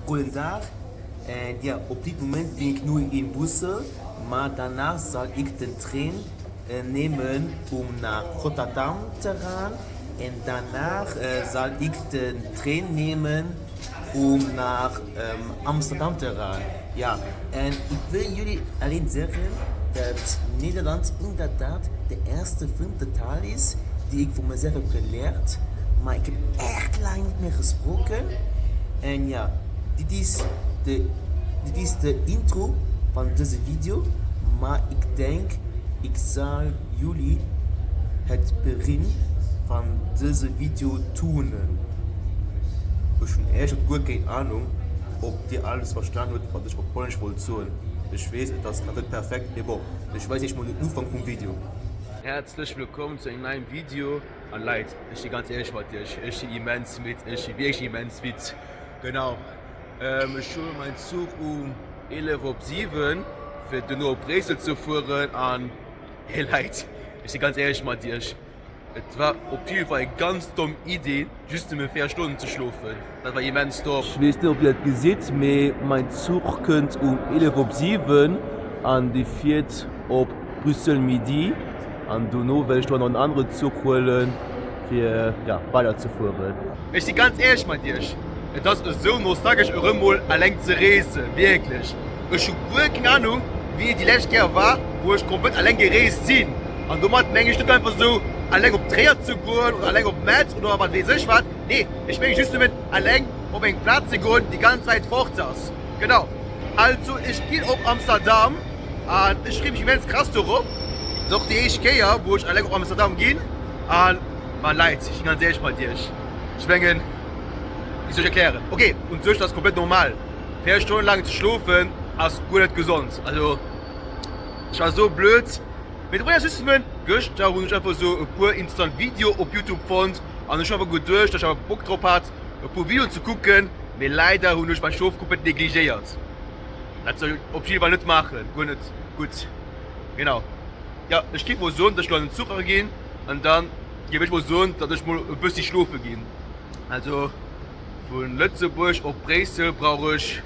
guten Tag. En ja, op dit moment ben ik nu in Brussel, maar daarna zal ik de trein nemen om naar Rotterdam te gaan. En daarna zal ik de trein nemen om naar Amsterdam te gaan. Ja, en ik wil jullie alleen zeggen dat Nederlands inderdaad de eerste vreemde taal is die ik voor mezelf heb geleerd. Maar ik heb echt lang niet meer gesproken. En ja, dit is de intro van deze video. Maar ik denk, ik zal jullie het begin van deze video tonen. Ich habe echt gut keine Ahnung, ob dir alles verstanden wird, was ich auf Polnisch wollte sagen. Ich weiß, das ist gerade perfekt, aber ich weiß nicht mal den Anfang vom Video. Herzlich willkommen zu einem neuen Video. Und Leute, ich bin ganz ehrlich mit dir, ich bin immens mit, ich bin wirklich immens mit. Genau. Ich schule meinen Zug um 11:07 für den nur Bresel zu fahren. Und hey Leute, ich bin ganz ehrlich mit dir. Es war auf jeden Fall eine ganz dumme Idee, just um 4 Stunden zu schlafen. Das war immens dumm. Ich weiß nicht, ob ihr das gesehen, aber mein Zug kommt um 11:07 und die fährt auf Brüssel Midi. Und danach werde ich noch einen anderen Zug holen, für weiterzufahren. Ich bin ganz ehrlich mit dir. Das ist so nostalgisch, einmal allein zu reisen. Wirklich. Ich habe keine Ahnung, wie die letzte Jahr war, wo ich komplett allein gereist bin. Und du machst manchmal nicht einfach so, allein auf Träger zu gehen oder allein auf Metz oder was weiß ich was. Nee, ich bin just damit allein auf einen Platz zu gehen, die ganze Zeit fort ist. Genau. Also, ich gehe auf Amsterdam und ich schreibe mich immens krass darauf. Doch die ich gehe, wo ich allein auf Amsterdam gehe. Und man leid, ich bin ganz ehrlich bei dir. Ich denke, wie soll ich erklären? Okay, und so ist das komplett normal. 4 Stunden lang zu schlafen, ist gut nicht gesund. Also, ich war so blöd. Mit meiner System gestern habe ich einfach so ein paar instant Video auf YouTube fand und ich habe gut durch, dass ich Bock drauf hat, ein paar Videos zu gucken. Aber leider habe ich meinen Schlaf komplett negligiert. Das soll ich auf jeden Fall nicht machen. Gut nicht. Gut. Genau. Ja, ich gebe mal so, dass ich in den Zug gehe und dann gebe ich mal so, dass ich mal ein bisschen schlafen gehe. Also von Lützeburg auf Bresel brauche ich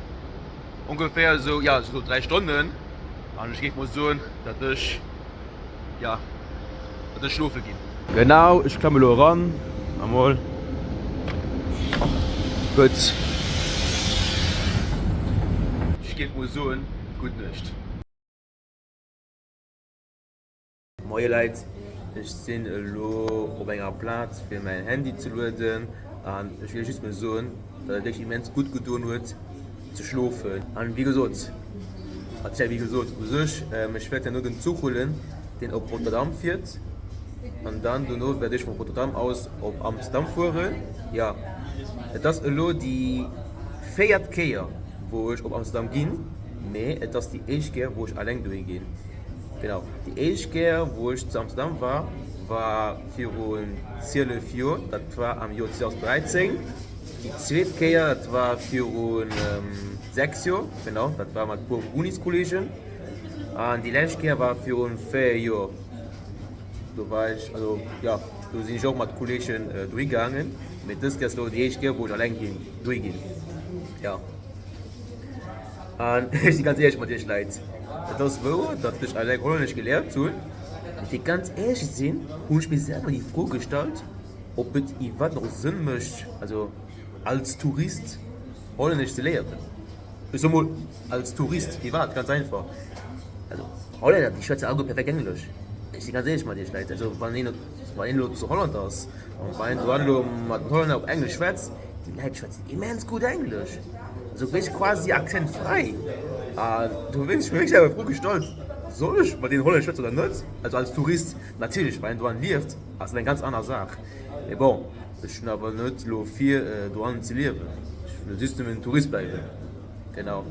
ungefähr so 3 Stunden. Und ich gebe mal so, dass ich schlafen gehe. Genau, ich komme da ran. Einmal. Gut. Ich gebe mal so, gut nicht. Moin Leute, ich bin auf einem Platz für mein Handy zu laden. Und ich will just mal sagen, dass es immens gut getan wird, zu schlafen. Und wie gesagt, ich werde nur den Zug holen, den auf Rotterdam fährt. Und dann werde ich von Rotterdam aus auf Amsterdam fahren. Ja, das ist die 4. Kehr, wo ich auf Amsterdam gehe. Aber das ist die 1. Kehr, wo ich allein durchgehe. Genau, die 1. Kehr, wo ich zu Amsterdam war für ein 12 Jahre, das war am Jahr 2013. Die 2. Kehr, das war für ein 6 Jahre, genau, das war mit einem Uniskollegen. Und die letzte Kehr war für ein 4 Jahre. Da war ich, also ja, da sind ich auch mit Kollegen durchgegangen. Mit das ist die 1. Kehr, wo ich allein durchgehe. Ja. Und ich bin ganz ehrlich mit dir, Leute. Das ist wahr, dass ich allein Holländisch gelernt habe. Ich will ganz ehrlich sein, habe ich mir selber die Frage gestellt, ob es was noch Sinn macht, also als Tourist Holländisch zu lernen. Ich sag mal, als Tourist, wie war das? Ganz einfach. Also, Holländer, die schwätzen auch perfekt Englisch. Ich bin ganz ehrlich mit dir, Leute. Also, wenn du zu Holland ist und wenn du mit Holländer auf Englisch schwätzt, die Leute schwätzen immens gut Englisch. Also, du bist quasi akzentfrei. Du willst mich aber froh gestellt, soll ich bei den Holländer schwätzen oder nicht? Also als Tourist, natürlich, wenn du lebst, ist eine ganz andere Sache. Aber bon, ich bin aber nicht so viel dort zu leben. Ich will just ein Tourist bleiben. Genau.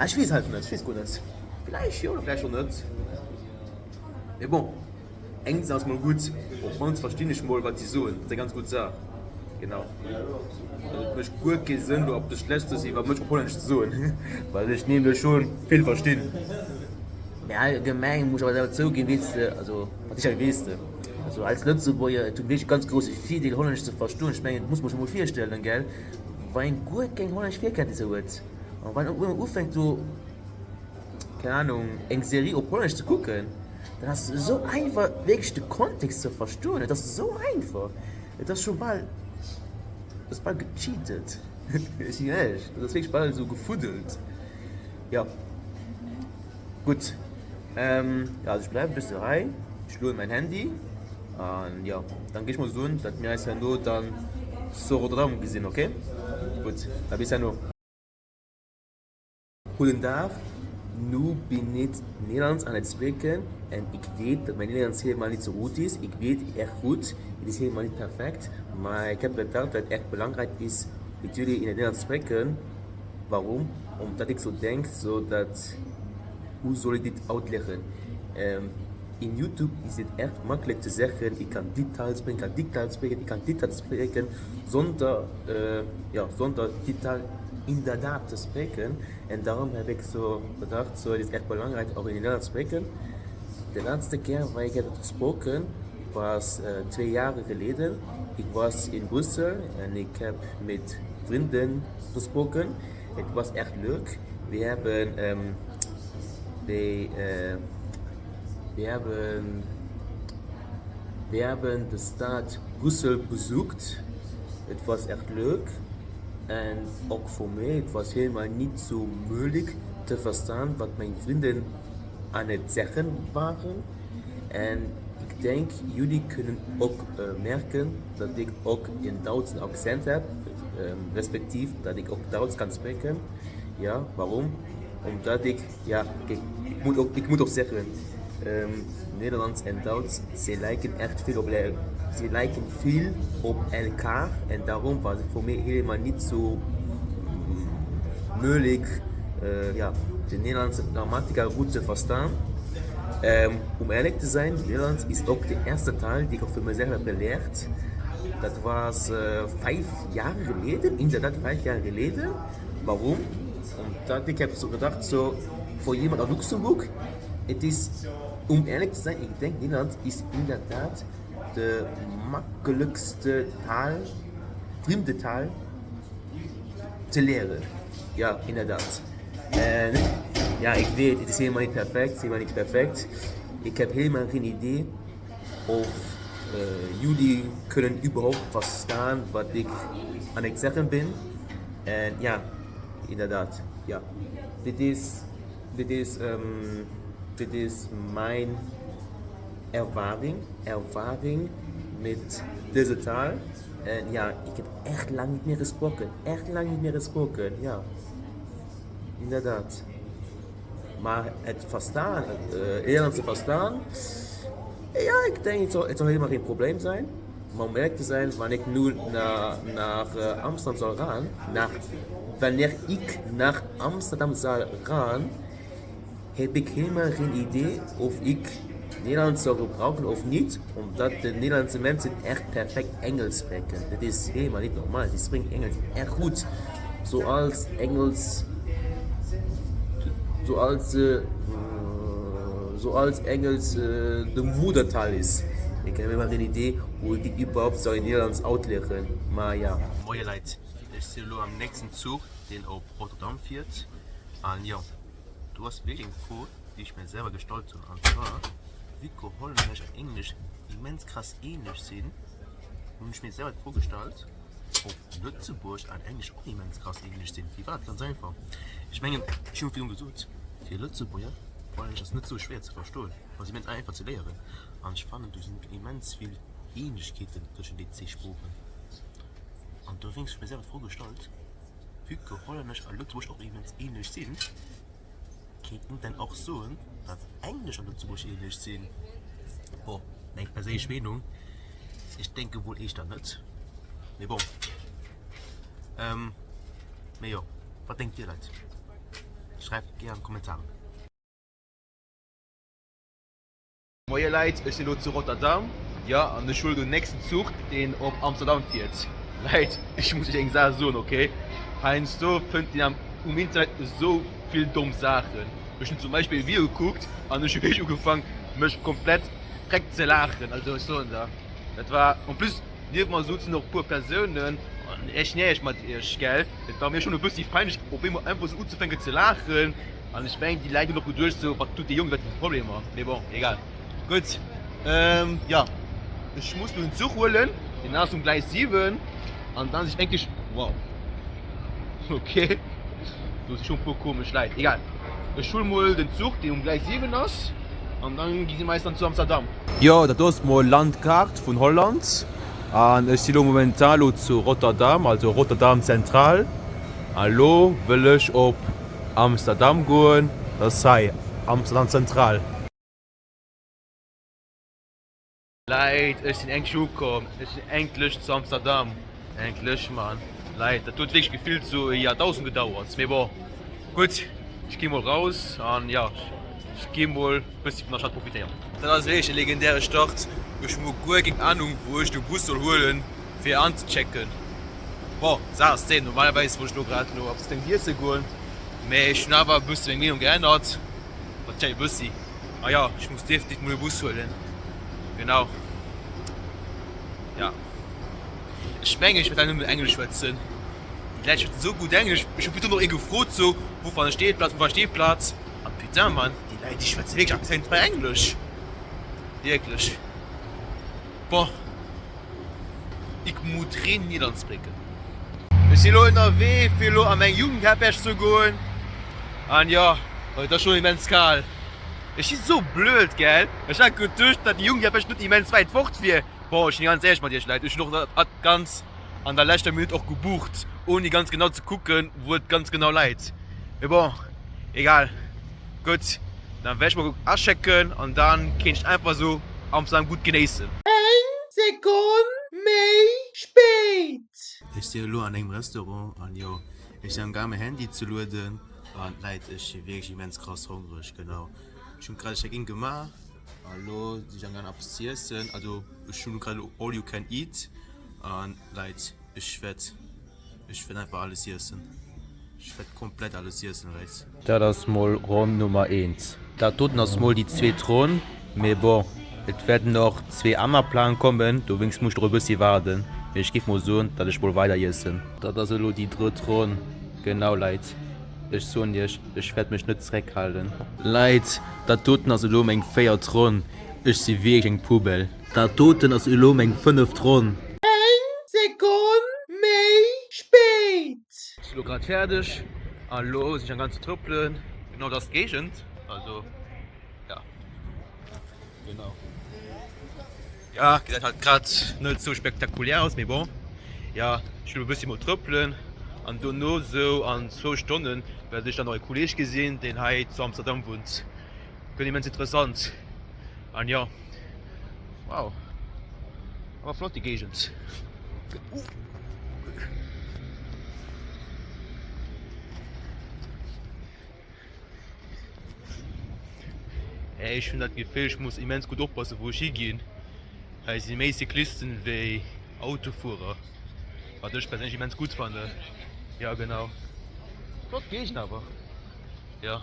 Ich weiß halt nicht, ich weiß gut nicht. Vielleicht ja oder vielleicht auch nicht. Aber bon, Englisch ist mal gut, und uns verstehe ich mal, was sie sagen. Das ist eine ganz gute Sache. Genau. Also, ich gut gesehen, ob das schlecht ist, was mich auf Holländisch zu sagen. Weil ich nehme schon viel verstehen. Ja, allgemein muss ich aber selber zugeben, weißt du, also, was ich halt weiß. Also, als Lützeburger tut wirklich ganz große viel, die Holländisch zu verstehen. Ich meine, das muss man schon mal vorstellen, gell? Weil ein gut gegen Holländisch viel kennt, so gut. Und wenn man anfängt, so, keine Ahnung, eine Serie auf Polnisch zu gucken, dann ist es so einfach, wirklich den Kontext zu verstehen. Das ist so einfach. Das ist schon bald, das ist bald gecheatet. Ich bin ehrlich, das ist wirklich bald so gefuddelt. Ja. Gut. Ja, also ich bleibe bis daheim. Ich lade mein Handy. Und ja, dann gehe ich mal so, dass mir ja nur dann zu Rotterdam gesehen, okay? Gut, dann bis ja noch. Goedendag. Nu ben ik Nederlands aan het spreken en ik weet dat mijn Nederlands helemaal niet zo goed is. Ik weet het echt goed, het is helemaal niet perfect, maar ik heb bedacht dat het echt belangrijk is dat jullie in het Nederlands spreken. Waarom? Omdat ik zo denk, hoe zal ik dit uitleggen? In YouTube is het echt makkelijk te zeggen, ik kan dit taal spreken, ik kan die taal spreken, ik kan dit taal spreken, zonder die taal inderdaad te spreken. En daarom heb ik zo bedacht, het is echt belangrijk ook in Nederlands spreken. De laatste keer waar ik heb gesproken was 2 jaar geleden. Ik was in Brussel en ik heb met vrienden gesproken. Het was echt leuk. We hebben de stad Brussel bezocht. Het was echt leuk. En ook voor mij, het was helemaal niet zo moeilijk te verstaan wat mijn vrienden aan het zeggen waren. En ik denk, jullie kunnen ook merken dat ik ook een Duits accent heb, respectief dat ik ook Duits kan spreken. Ja, waarom? Omdat ik moet ook zeggen, Nederlands en Duits, ze lijken echt veel op elkaar en daarom was het voor mij helemaal niet zo moeilijk de Nederlandse grammatica goed te verstaan. Om eerlijk te zijn, Nederlands is ook de eerste taal die ik voor mezelf heb geleerd. Dat was 5 jaar geleden, inderdaad 5 jaar geleden. Waarom? Omdat ik heb zo gedacht, voor iemand uit Luxemburg, het is, om eerlijk te zijn, ik denk Nederlands is inderdaad de makkelijkste taal, vreemde taal te leren. Ja, inderdaad. En ja, ik weet, het is helemaal niet perfect, Ik heb helemaal geen idee of jullie kunnen überhaupt verstaan wat ik aan het zeggen ben. En ja, inderdaad, ja. Dit is mijn ervaring met deze taal. En ja, ik heb echt lang niet meer gesproken. Ja, inderdaad. Maar het verstaan, het Nederlandse verstaan, ja, ik denk het zal helemaal geen probleem zijn. Maar om eerlijk te zijn, wanneer ik nu naar Amsterdam zal gaan, heb ik helemaal geen idee of ik Nederlands zou gebruiken of niet, omdat de Nederlandse mensen echt perfect Engels spreken. Dat is helemaal niet normaal, die spreken Engels echt goed. Zoals Engels de moedertaal is. Ik heb helemaal geen idee hoe ik dit überhaupt zou in Nederlands uitleggen. Maar ja. Mooie Leid, ik zit nu am nächsten Zug, den op Rotterdam fährt. En ja, du hast wirklich Info, die ich mir selber gestaltet habe. Und zwar, wie Holländisch und Englisch immens krass ähnlich sind. Und ich mir selber vorgestellt, ob Lützeburg und Englisch auch immens krass ähnlich sind. Wie war das ganz einfach? Ich meine, ich habe viel gesucht. Für Lützeburger war das nicht so schwer zu verstehen. Was immens einfach zu lernen. Und ich fand, es sind immens viele Ähnlichkeiten zwischen den 2 Sprachen. Und da habe ich mir selber vorgestellt, wie Holländisch und Lützeburg auch immens ähnlich sind. Könnten dann auch so, dass Englisch und Lützeburg ähnlich sind. Boah, meine persönliche Meinung, ich denke wohl ich dann nicht. Aber bon. Aber ja, was denkt ihr Leute? Schreibt gerne Kommentare. Moje Leute, ich bin zu Rotterdam. Ja, und ich will den nächsten Zug, den auf Amsterdam fährt. Leute, ich muss euch sagen, so, okay? Heinz, du findet ihr im Internet so viel dumme Sachen. Ich habe zum Beispiel ein Video geguckt und ich habe angefangen, mich komplett direkt zu lachen. Also so da. Das war, und plus, neben mir sitzen noch ein paar Personen echt nicht mit ihr, gell? Das war mir schon ein bisschen peinlich, ob immer einfach so anzufangen zu lachen. Und ich meine, die Leute noch durch so, was tut der Junge, das ist Problem. Aber bon, egal. Gut. Ja. Ich muss nur einen Zug holen, den hast du um gleich 7. Und dann denke ich, wow. Okay. Das ist schon ein bisschen komisch, leid. Egal. Ich hole mal den Zug, der um gleich 7 ist. Und dann gehen sie meistens zu Amsterdam. Ja, das ist mal Landkarte von Holland. Und ich bin momentan zu Rotterdam, also Rotterdam Zentral. Hallo, will ich auf Amsterdam gehen? Das sei Amsterdam Zentral. Leid, ich bin endlich gekommen. Ich bin endlich zu Amsterdam. Endlich, Mann. Leid, das tut wirklich gefühlt so Jahrtausend gedauert. Aber bon. Gut, ich gehe mal raus und ja, ich gehe mal ein bisschen von der Stadt profitieren. Das ist wirklich eine legendäre Stadt. Ich habe keine Ahnung, wo ich den Bus soll holen, für anzuchecken. Boah, sag's denn, normalerweise wollte ich gerade noch aufs Ding hier zu gehen. Aber ich habe aber ein bisschen Meinung geändert. Wahrscheinlich ein bisschen. Ah ja, ich muss definitiv mal den Bus holen. Genau. Ja. Ich meine, ich werde dann nur mit Englisch schwätzen. Die Leute sprechen so gut Englisch. Ich habe bitte noch irgendwie gefragt, so, wo war der Stehplatz, wo war der Stehplatz. Und putain, Mann, die Leute, die schwätzen wirklich Akzent bei Englisch. Wirklich. Boah. Ich muss Tränen Niederlands blicken. Ich bin in der Weg, für an meinen Jugendherberg zu gehen. Und ja, das ist schon immens kalt. Ich ist so blöd, gell? Ich hab gedacht, dass die Jugendherberg nicht immens weit fort wird. Boah, ich bin ganz ehrlich mit dir, Leute. Ich noch ganz an der letzten Minute auch gebucht, ohne ganz genau zu gucken, wo es ganz genau leid. Aber egal. Gut, dann werde ich mal abchecken und dann kann ich einfach so Amsterdam gut genießen. Sekunde mehr spät. Ich stehe nur an einem Restaurant und ja, ich habe gar mein Handy zu laden. Und Leute, ich bin wirklich immens krass hungrig, genau. Ich habe gerade Check-in gemacht. Hallo, ich habe gerne etwas zu essen. Also, ich habe gerade All You Can Eat. Und Leute, ich werde einfach alles essen. Ich werde komplett alles essen, Leute. Das ist mal Raum Nummer 1. Da tut noch mal die 2 Thronen. Aber bon, es werden noch 2 andere Pläne kommen. Du willst muss ein bisschen warten. Ich gebe mal so, dass ich wohl weiter essen. Das ist also die 3 Thronen. Genau, Leute. Ich so nicht, ich werde mich nicht zurückhalten. Leute, da tut also mein 4 Thronen. Ich bin wirklich ein Pubel. Da tut also mein 5 Thronen. Sekunde mehr spät. Ich bin gerade fertig. Hallo, ich habe ganze Trüppeln. Genau das Gegend. Also, ja. Genau. Ja, sieht halt gerade nicht so spektakulär aus, aber bon. Ja, ich will ein bisschen mal trüppeln. Und dann nur so an 2 Stunden werde ich dann noch einen Kollegen gesehen, den heute zu Amsterdam wohnt. Finde ich immens interessant. Und ja, wow. Aber flott die Gegend. Hey, ich finde das Gefühl, ich muss immens gut aufpassen, wo ich hingehe. Es sind mehr Cyklisten wie Autofahrer. Was ich persönlich immens gut fand. Ja, genau. Dort gehe ich aber. Ja.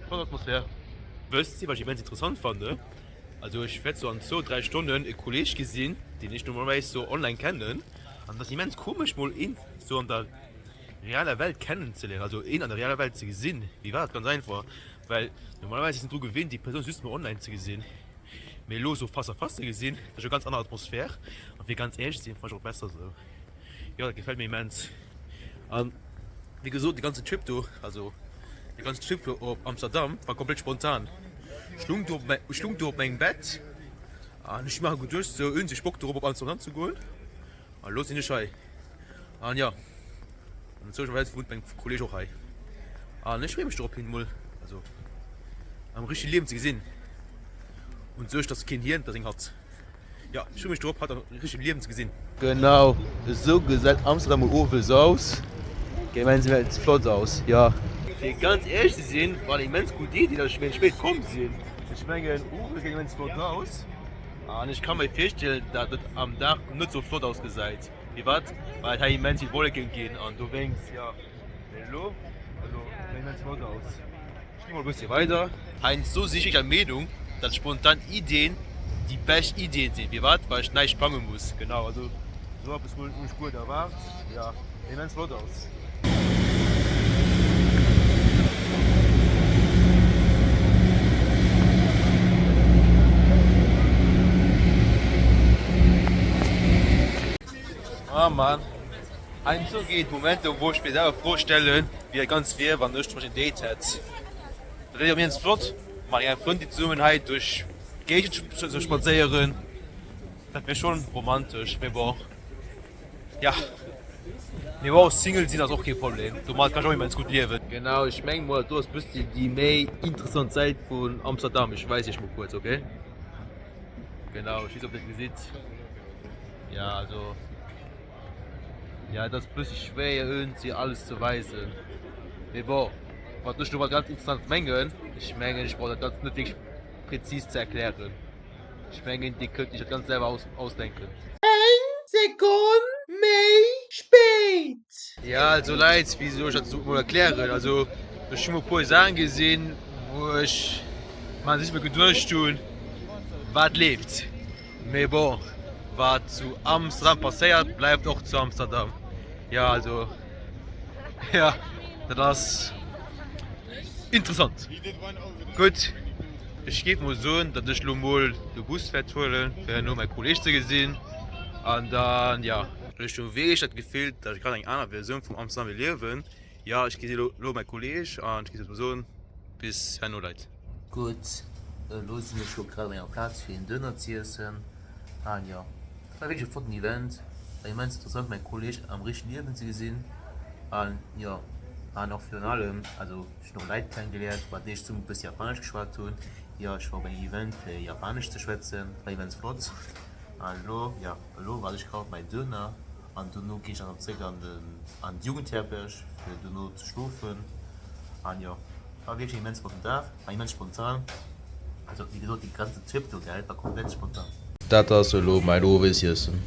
Von der Atmosphäre. Wisst ihr, was ich immens interessant fand? Also, ich werde so an 2-3 Stunden einen Kollegen gesehen, den ich normalerweise so online kenne. Und das ist immens komisch, mal ihn so an der realen Welt kennenzulernen. Also, ihn an der realen Welt zu sehen. Wie war das? Ganz einfach. Weil normalerweise sind du gewöhnt, die Person süß nur online zu sehen. Mir los so fast gesehen, das ist eine ganz andere Atmosphäre. Und wir ganz ehrlich sind, fand ich auch besser so. Ja, das gefällt mir immens. Wie gesagt, die ganze Trip auf Amsterdam war komplett spontan. Ich schlug auf mein Bett. Und ich mache gut durch, so irgendwie Bock darüber, auf Amsterdam zu gehen. Und los in die Schei. Und ja. Und so wohnt mein Kollege auch hier. Und ich freue mich darauf hin, mal. Also, am richtigen Leben zu sehen. Und so ist das Kind hier, das hat. Ja, ich mich drauf, hat er richtig Leben gesehen. Genau, so gesagt Amsterdam und so aus. Gehen wir jetzt flott aus, ja. Für ganz ehrlich zu sehen, war eine immens gute Idee, dass wir spät kommen sehen. Ich meine, Uwe geht immens flott aus. Und ich kann mir vorstellen, dass das am Tag nicht so flott ausgesehen. Wie was? Weil da immens die Wolken gehen und du denkst, ja, hallo? Also, immens flott aus. Ich gehe mal ein bisschen weiter. Heinz so sicher an Meinung, dass spontan Ideen die besten Ideen sind. Wie was? Weil ich nicht spannend muss. Genau, also So bis wohl nicht gut erwartet. Ja, immens flott aus. Ah Mann. Ein so geht Momente, wo ich mir selber vorstellen, wie er ganz fair war nicht ein Date hat. Da redet mir ins Flott, mache ich einen Freund die Zusammenhalt durch Gegend zu spazieren. Das wäre schon romantisch, aber ja. Wir waren auch Single, sind das auch kein Problem. Du kannst auch immer gut leben. Genau, ich meine mal, du hast die mehr interessante Zeit von Amsterdam. Ich weiß nicht mal kurz, okay? Genau, ich weiß, ob das sieht. Ja, also. Ja, das ist ein bisschen schwer, irgendwie alles zu weisen. Aber, was du schon ganz interessant mengen, ich meine, ich brauche das nicht wirklich präzise zu erklären. Ich meine, die könnte ich das ganz selber ausdenken. 1 Sekunde mehr spät. Ja, also Leute, wie soll ich das mal erklären? Also, ich habe schon mal ein paar Sachen gesehen, wo man sich mal durchtun, was lebt. Aber bon, was zu Amsterdam passiert, bleibt auch zu Amsterdam. Ja, also, ja, das ist interessant. Gut, ich gebe mal so, dass ich mal den Bus holen, für nur meine Kollegen zu sehen. Und dann, ja, ich habe wirklich das Gefühl, dass ich gerade eine andere Version von Amsterdam will leben. Ja, ich gehe meinen Kollegen und ich gehe so bis Herrn Leute. Gut, los sind wir schon gerade an Platz für den Döner zu essen. Und ja, das war wirklich ein Event. Ich meine, es ist interessant, meinen Kollegen am richtigen Leben zu sehen. Und ja, und auch für allem, also ich habe noch Leute kennengelernt, bei denen ich ein bisschen Japanisch geschwätzt habe. Ja, ich war beim Event Japanisch zu schwätzen, bei Events flott. Hallo, ja, hallo, weil ich gerade mein Döner und dann gehe ich dann circa an die Jugendherberge, für Döner zu schlafen. Und ja, war wirklich immens spontan, war immens spontan. Also wie gesagt, die ganze Trip, der war komplett spontan. Das ist mein Oberwissen.